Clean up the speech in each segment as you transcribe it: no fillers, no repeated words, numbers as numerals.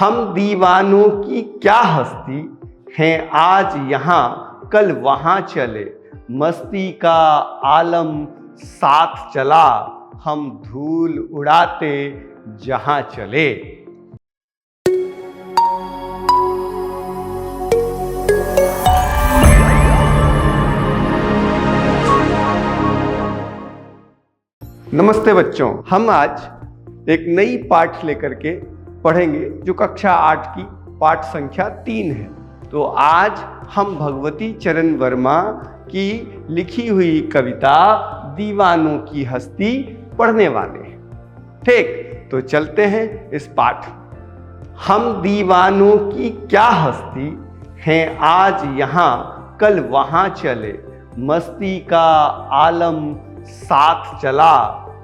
हम दीवानों की क्या हस्ती हैं, आज यहाँ कल वहाँ चले, मस्ती का आलम साथ चला, हम धूल उड़ाते जहाँ चले। नमस्ते बच्चों, हम आज एक नई पाठ लेकर के पढ़ेंगे जो कक्षा 8 की पाठ संख्या 3 है। तो आज हम भगवती चरण वर्मा की लिखी हुई कविता दीवानों की हस्ती पढ़ने वाले हैं। ठीक, तो चलते हैं इस पाठ। हम दीवानों की क्या हस्ती हैं, आज यहाँ कल वहाँ चले, मस्ती का आलम साथ चला,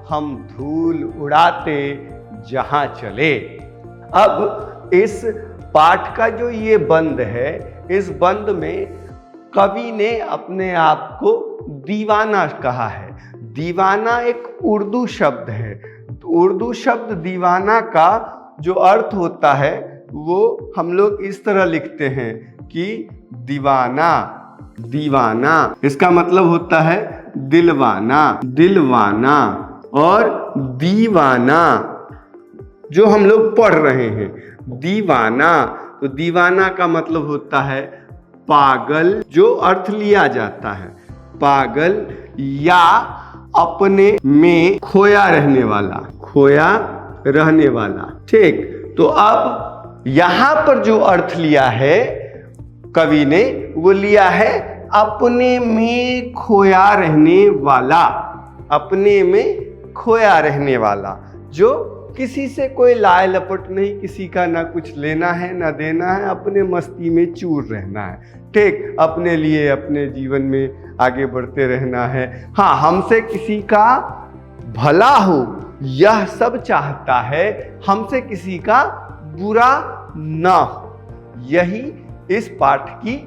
हम धूल उड़ाते जहाँ चले। अब इस पाठ का जो ये बंद है, इस बंद में कवि ने अपने आप को दीवाना कहा है। दीवाना एक उर्दू शब्द है। उर्दू शब्द दीवाना का जो अर्थ होता है वो हम लोग इस तरह लिखते हैं कि दीवाना, दीवाना इसका मतलब होता है दिलवाना, दिलवाना। और दीवाना जो हम लोग पढ़ रहे हैं, दीवाना, तो दीवाना का मतलब होता है पागल, जो अर्थ लिया जाता है पागल या अपने में खोया रहने वाला, खोया रहने वाला। ठीक, तो अब यहां पर जो अर्थ लिया है कवि ने, वो लिया है अपने में खोया रहने वाला, अपने में खोया रहने वाला, जो किसी से कोई लाय लपट नहीं, किसी का ना कुछ लेना है ना देना है, अपने मस्ती में चूर रहना है। ठीक, अपने लिए अपने जीवन में आगे बढ़ते रहना है। हाँ, हमसे किसी का भला हो यह सब चाहता है, हमसे किसी का बुरा ना हो, यही इस पाठ की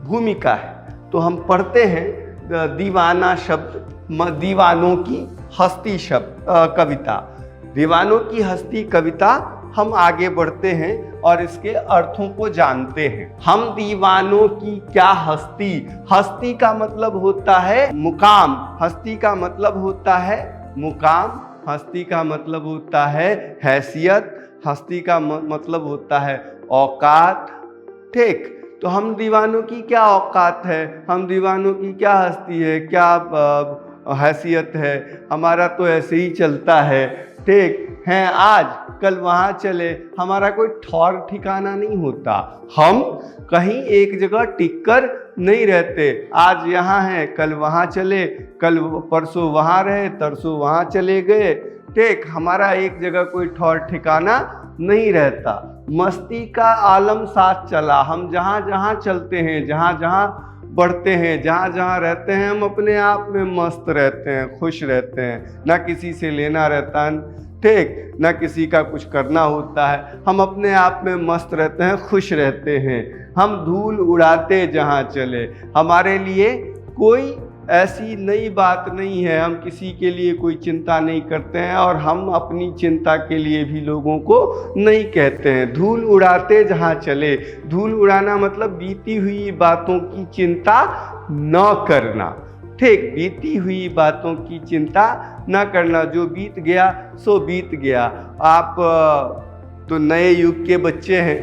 भूमिका है। तो हम पढ़ते हैं दीवाना शब्द, दीवानों की हस्ती शब्द कविता, दीवानों की हस्ती कविता। हम आगे बढ़ते हैं और इसके अर्थों को जानते हैं। हम दीवानों की क्या हस्ती, हस्ती का मतलब होता है मुकाम, हस्ती का मतलब होता है मुकाम, हस्ती का मतलब होता है हैसियत, हस्ती का मतलब होता है औकात। ठीक, तो हम दीवानों की क्या औकात है, हम दीवानों की क्या हस्ती है, क्या हैसियत है, हमारा तो ऐसे ही चलता है। ठीक है, आज कल वहाँ चले, हमारा कोई ठौर ठिकाना नहीं होता, हम कहीं एक जगह टिक कर नहीं रहते। आज यहाँ हैं, कल वहाँ चले, कल परसों वहाँ रहे, तरसों वहाँ चले गए। ठीक, हमारा एक जगह कोई ठौर ठिकाना नहीं रहता। मस्ती का आलम साथ चला, हम जहाँ जहाँ चलते हैं, जहाँ जहाँ बढ़ते हैं, जहाँ जहाँ रहते हैं, हम अपने आप में मस्त रहते हैं, खुश रहते हैं, ना किसी से लेना रहता है, ठीक, ना किसी का कुछ करना होता है, हम अपने आप में मस्त रहते हैं, खुश रहते हैं। हम धूल उड़ाते जहाँ चले, हमारे लिए कोई ऐसी नई बात नहीं है, हम किसी के लिए कोई चिंता नहीं करते हैं और हम अपनी चिंता के लिए भी लोगों को नहीं कहते हैं। धूल उड़ाते जहाँ चले, धूल उड़ाना मतलब बीती हुई बातों की चिंता न करना। ठीक, बीती हुई बातों की चिंता न करना, जो बीत गया सो बीत गया। आप तो नए युग के बच्चे हैं,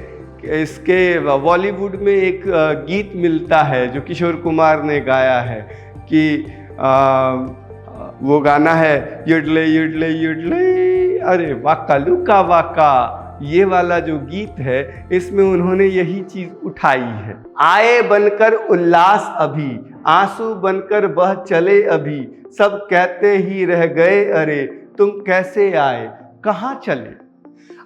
इसके बॉलीवुड में एक गीत मिलता है जो किशोर कुमार ने गाया है कि वो गाना है युडले युडले युडले, अरे वाका लुका वाका, ये वाला जो गीत है इसमें उन्होंने यही चीज उठाई है। आए बनकर उल्लास अभी, आंसू बनकर बह चले अभी, सब कहते ही रह गए अरे तुम कैसे आए कहाँ चले।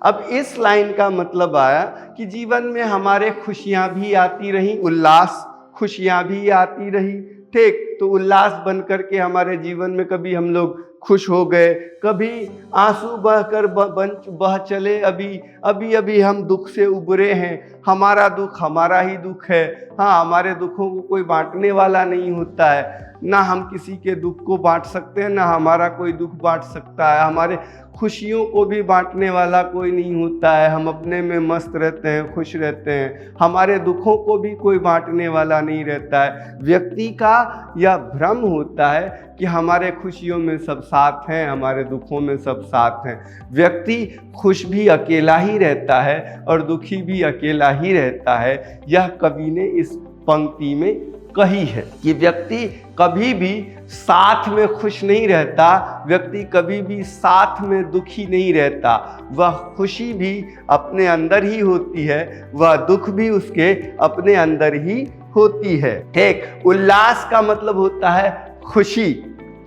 अब इस लाइन का मतलब आया कि जीवन में हमारे खुशियां भी आती रही, उल्लास खुशियां भी आती रही। ठीक, तो उल्लास बन करके हमारे जीवन में कभी हम लोग खुश हो गए, कभी आंसू बहकर बह चले, अभी हम दुख से उबरे हैं, हमारा दुख हमारा ही दुख है। हाँ, हमारे दुखों को कोई बांटने वाला नहीं होता है, ना हम किसी के दुख को बांट सकते हैं, ना हमारा कोई दुख बांट सकता है। हमारे खुशियों को भी बांटने वाला कोई नहीं होता है। हम अपने में मस्त रहते हैं, खुश रहते हैं, हमारे दुखों को भी कोई बांटने वाला नहीं रहता है। व्यक्ति का यह भ्रम होता है कि हमारे खुशियों में सब साथ हैं, हमारे दुखों में सब साथ हैं। व्यक्ति खुश भी अकेला ही रहता है और दुखी भी अकेला ही रहता है। यह कवि ने इस पंक्ति में कही है कि व्यक्ति कभी भी साथ में खुश नहीं रहता, व्यक्ति कभी भी साथ में दुखी नहीं रहता। वह खुशी भी अपने अंदर ही होती है, वह दुख भी उसके अपने अंदर ही होती है। ठीक, उल्लास का मतलब होता है खुशी।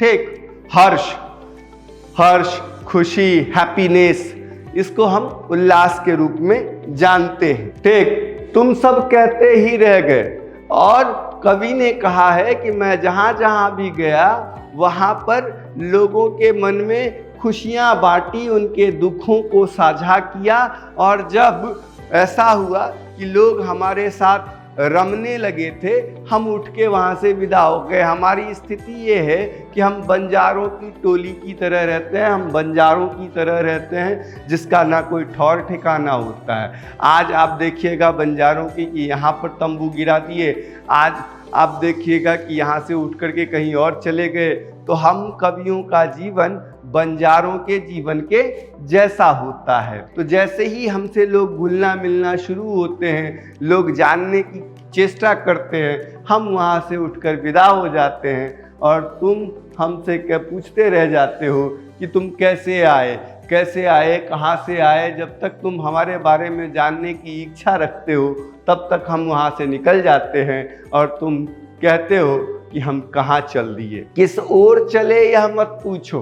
ठीक, हर्ष, खुशी, हैप्पीनेस, इसको हम उल्लास के रूप में जानते हैं। ठीक, तुम सब कहते ही रह गए। और कवि ने कहा है कि मैं जहाँ जहाँ भी गया वहाँ पर लोगों के मन में खुशियाँ बांटी, उनके दुखों को साझा किया। और जब ऐसा हुआ कि लोग हमारे साथ रमने लगे थे, हम उठ के वहाँ से विदा हो गए। हमारी स्थिति ये है कि हम बंजारों की टोली की तरह रहते हैं, हम बंजारों की तरह रहते हैं जिसका ना कोई ठौर ठिकाना होता है। आज आप देखिएगा बंजारों की कि यहाँ पर तंबू गिरा दिए, आज आप देखिएगा कि यहाँ से उठ करके कहीं और चले गए। तो हम कवियों का जीवन बंजारों के जीवन के जैसा होता है। तो जैसे ही हमसे लोग घुलना मिलना शुरू होते हैं, लोग जानने की चेष्टा करते हैं, हम वहाँ से उठकर विदा हो जाते हैं और तुम हमसे क्या पूछते रह जाते हो कि तुम कैसे आए, कहाँ से आए। जब तक तुम हमारे बारे में जानने की इच्छा रखते हो तब तक हम वहाँ से निकल जाते हैं और तुम कहते हो कि हम कहाँ चल दिए। किस ओर चले यह मत पूछो।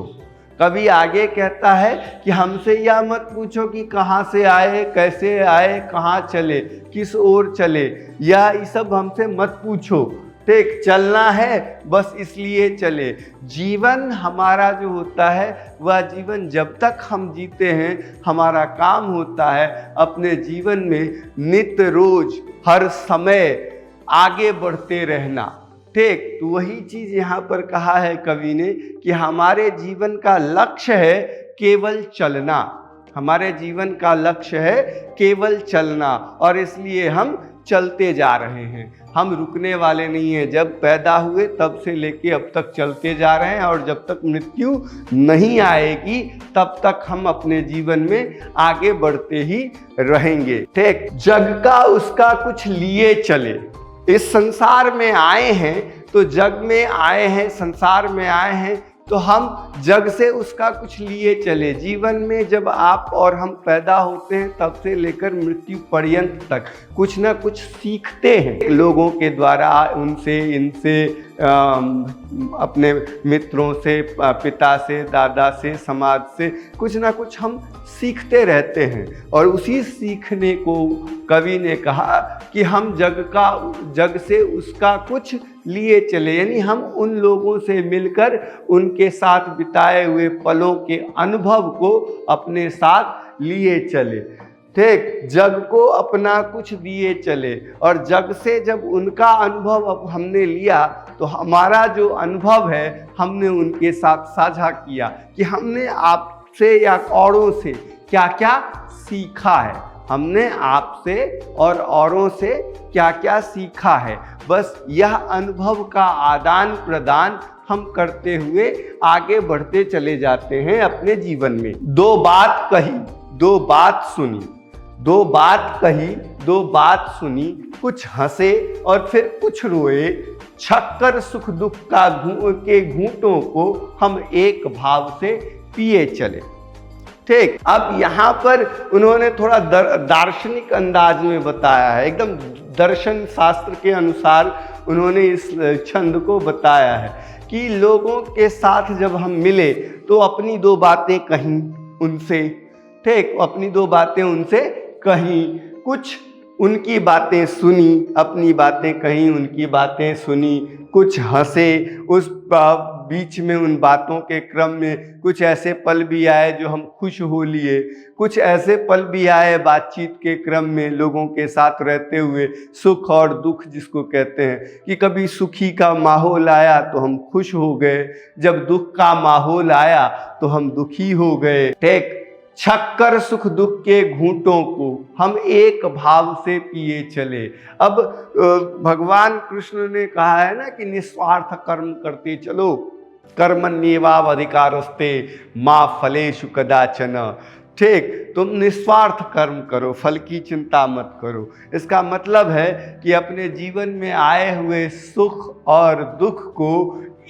कभी आगे कहता है कि हमसे यह मत पूछो कि कहाँ से आए, कैसे आए, कहाँ चले, किस ओर चले, यह सब हमसे मत पूछो। ठीक, चलना है बस इसलिए चले। जीवन हमारा जो होता है वह जीवन जब तक हम जीते हैं, हमारा काम होता है अपने जीवन में नित्य रोज हर समय आगे बढ़ते रहना। ठीक, तो वही चीज यहाँ पर कहा है कवि ने कि हमारे जीवन का लक्ष्य है केवल चलना। हमारे जीवन का लक्ष्य है केवल चलना और इसलिए हम चलते जा रहे हैं, हम रुकने वाले नहीं हैं। जब पैदा हुए तब से लेके अब तक चलते जा रहे हैं और जब तक मृत्यु नहीं आएगी तब तक हम अपने जीवन में आगे बढ़ते ही रहेंगे। ठीक, जग का उसका कुछ लिए चले। इस संसार में आए हैं तो जग में आए हैं, संसार में आए हैं तो हम जग से उसका कुछ लिए चले। जीवन में जब आप और हम पैदा होते हैं तब से लेकर मृत्यु पर्यंत तक कुछ ना कुछ सीखते हैं लोगों के द्वारा, उनसे, इनसे, अपने मित्रों से, पिता से, दादा से, समाज से कुछ ना कुछ हम सीखते रहते हैं। और उसी सीखने को कवि ने कहा कि हम जग से उसका कुछ लिए चले, यानी हम उन लोगों से मिलकर उनके साथ बिताए हुए पलों के अनुभव को अपने साथ लिए चले। ठीक, जग को अपना कुछ दिए चले और जग से जब उनका अनुभव अब हमने लिया तो हमारा जो अनुभव है हमने उनके साथ साझा किया कि हमने आपसे या औरों से क्या क्या सीखा है, हमने आपसे और औरों से क्या क्या सीखा है। बस यह अनुभव का आदान प्रदान हम करते हुए आगे बढ़ते चले जाते हैं अपने जीवन में। दो बात कही, दो बात सुनी, दो बात कही, दो बात सुनी, कुछ हंसे और फिर कुछ रोए, छक्कर सुख दुख के घूंटों को हम एक भाव से पिए चले। ठीक, अब यहाँ पर उन्होंने थोड़ा दार्शनिक अंदाज में बताया है, एकदम दर्शन शास्त्र के अनुसार उन्होंने इस छंद को बताया है कि लोगों के साथ जब हम मिले तो अपनी दो बातें कहीं उनसे। ठीक, अपनी दो बातें उनसे कहीं, कुछ उनकी बातें सुनी, अपनी बातें कहीं, उनकी बातें सुनी, कुछ हंसे, उस बीच में उन बातों के क्रम में कुछ ऐसे पल भी आए जो हम खुश हो लिए, कुछ ऐसे पल भी आए बातचीत के क्रम में लोगों के साथ रहते हुए, सुख और दुख जिसको कहते हैं, कि कभी सुखी का माहौल आया तो हम खुश हो गए, जब दुख का माहौल आया तो हम दुखी हो गए। ठीक, छक्कर सुख दुख के घूंटों को हम एक भाव से पिए चले। अब भगवान कृष्ण ने कहा है ना कि निस्वार्थ कर्म करते चलो, कर्मण्येवाधिकारस्ते मा फलेषु कदाचन। ठीक, तुम निस्वार्थ कर्म करो, फल की चिंता मत करो। इसका मतलब है कि अपने जीवन में आए हुए सुख और दुख को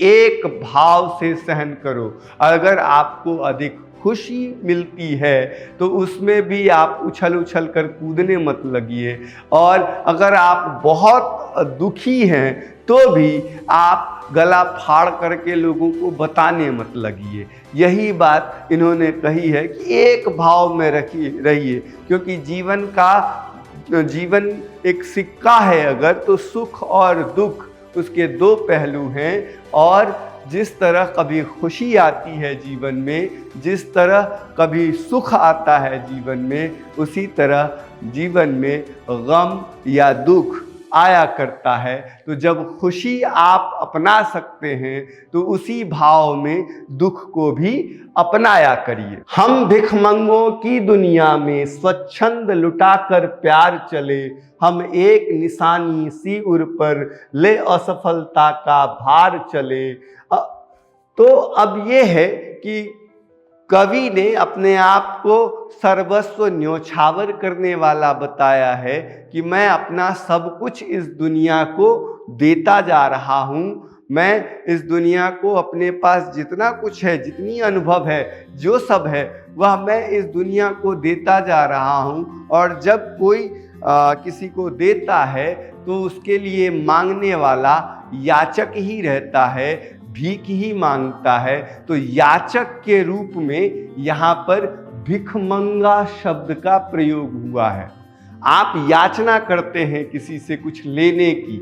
एक भाव से सहन करो। अगर आपको अधिक खुशी मिलती है तो उसमें भी आप उछल उछल कर कूदने मत लगिए, और अगर आप बहुत दुखी हैं तो भी आप गला फाड़ करके लोगों को बताने मत लगिए। यही बात इन्होंने कही है कि एक भाव में रहिए, क्योंकि जीवन एक सिक्का है अगर, तो सुख और दुख उसके दो पहलू हैं। और जिस तरह कभी खुशी आती है जीवन में, जिस तरह कभी सुख आता है जीवन में, उसी तरह जीवन में गम या दुख आया करता है। तो जब खुशी आप अपना सकते हैं तो उसी भाव में दुख को भी अपनाया करिए। हम भिखमंगों की दुनिया में स्वच्छंद लुटाकर प्यार चले, हम एक निशानी सी उर पर ले असफलता का भार चले। तो अब ये है कि कवि ने अपने आप को सर्वस्व न्योछावर करने वाला बताया है कि मैं अपना सब कुछ इस दुनिया को देता जा रहा हूँ। मैं इस दुनिया को, अपने पास जितना कुछ है, जितनी अनुभव है, जो सब है, वह मैं इस दुनिया को देता जा रहा हूँ। और जब कोई किसी को देता है तो उसके लिए मांगने वाला याचक ही रहता है, भीख ही मांगता है। तो याचक के रूप में यहाँ पर भिखमंगा शब्द का प्रयोग हुआ है। आप याचना करते हैं किसी से कुछ लेने की,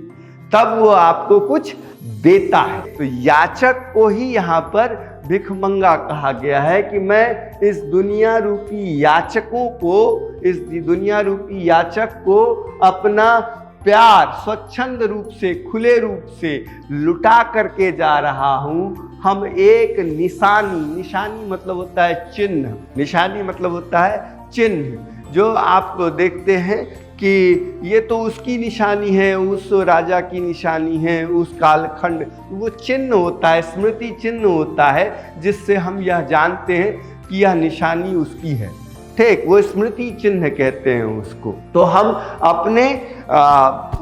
तब वो आपको कुछ देता है। तो याचक को ही यहाँ पर भिखमंगा कहा गया है कि मैं इस दुनिया रूपी याचकों को, इस दुनिया रूपी याचक को अपना प्यार स्वच्छंद रूप से, खुले रूप से लुटा करके जा रहा हूँ। हम एक निशानी मतलब होता है चिन्ह, निशानी मतलब होता है चिन्ह, जो आप देखते हैं कि ये तो उसकी निशानी है, उस राजा की निशानी है, उस कालखंड, वो चिन्ह होता है, स्मृति चिन्ह होता है, जिससे हम यह जानते हैं कि यह निशानी उसकी है। ठीक, वो स्मृति चिन्ह कहते हैं उसको। तो हम अपने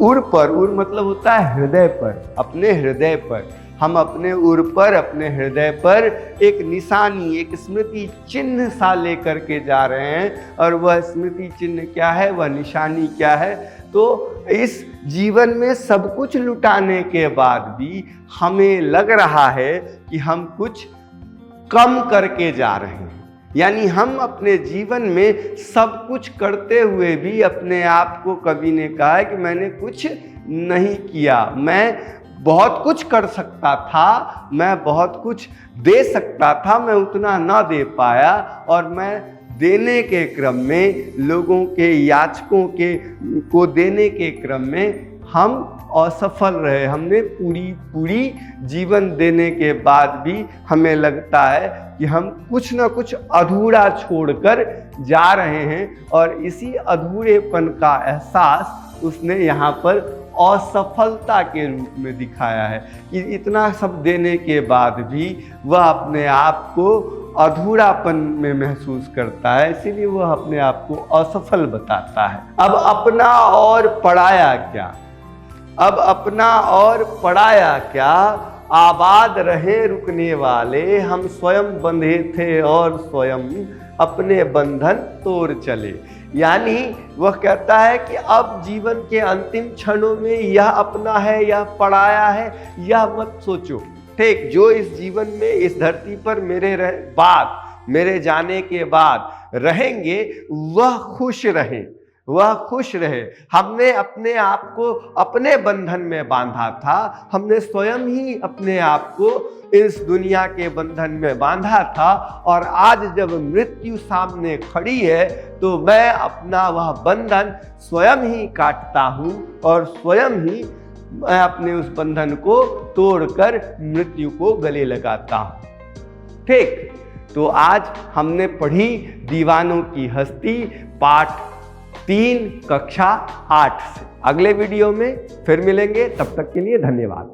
उर पर, उर मतलब होता है हृदय पर, अपने हृदय पर, हम अपने उर पर, अपने हृदय पर एक निशानी, एक स्मृति चिन्ह सा लेकर के जा रहे हैं। और वह स्मृति चिन्ह क्या है, वह निशानी क्या है? तो इस जीवन में सब कुछ लुटाने के बाद भी हमें लग रहा है कि हम कुछ कम करके जा रहे हैं। यानी हम अपने जीवन में सब कुछ करते हुए भी अपने आप को, कवि ने कहा है कि मैंने कुछ नहीं किया, मैं बहुत कुछ कर सकता था, मैं बहुत कुछ दे सकता था, मैं उतना ना दे पाया। और मैं देने के क्रम में, लोगों के, याचकों के को देने के क्रम में हम असफल रहे। हमने पूरी जीवन देने के बाद भी हमें लगता है कि हम कुछ ना कुछ अधूरा छोड़कर जा रहे हैं। और इसी अधूरेपन का एहसास उसने यहाँ पर असफलता के रूप में दिखाया है कि इतना सब देने के बाद भी वह अपने आप को अधूरापन में महसूस करता है, इसीलिए वह अपने आप को असफल बताता है। अब अपना और पराया क्या, अब अपना और पराया क्या, आबाद रहे रुकने वाले, हम स्वयं बंधे थे और स्वयं अपने बंधन तोड़ चले। यानी वह कहता है कि अब जीवन के अंतिम क्षणों में यह अपना है, यह पराया है, यह मत सोचो। ठीक, जो इस जीवन में, इस धरती पर मेरे जाने के बाद रहेंगे, वह खुश रहें, वह खुश रहे। हमने अपने आप को अपने बंधन में बांधा था, हमने स्वयं ही अपने आप को इस दुनिया के बंधन में बांधा था, और आज जब मृत्यु सामने खड़ी है तो मैं अपना वह बंधन स्वयं ही काटता हूं और स्वयं ही मैं अपने उस बंधन को तोड़कर मृत्यु को गले लगाता हूं। ठीक, तो आज हमने पढ़ी दीवानों की हस्ती पाठ 3 कक्षा 8 से। अगले वीडियो में फिर मिलेंगे, तब तक के लिए धन्यवाद।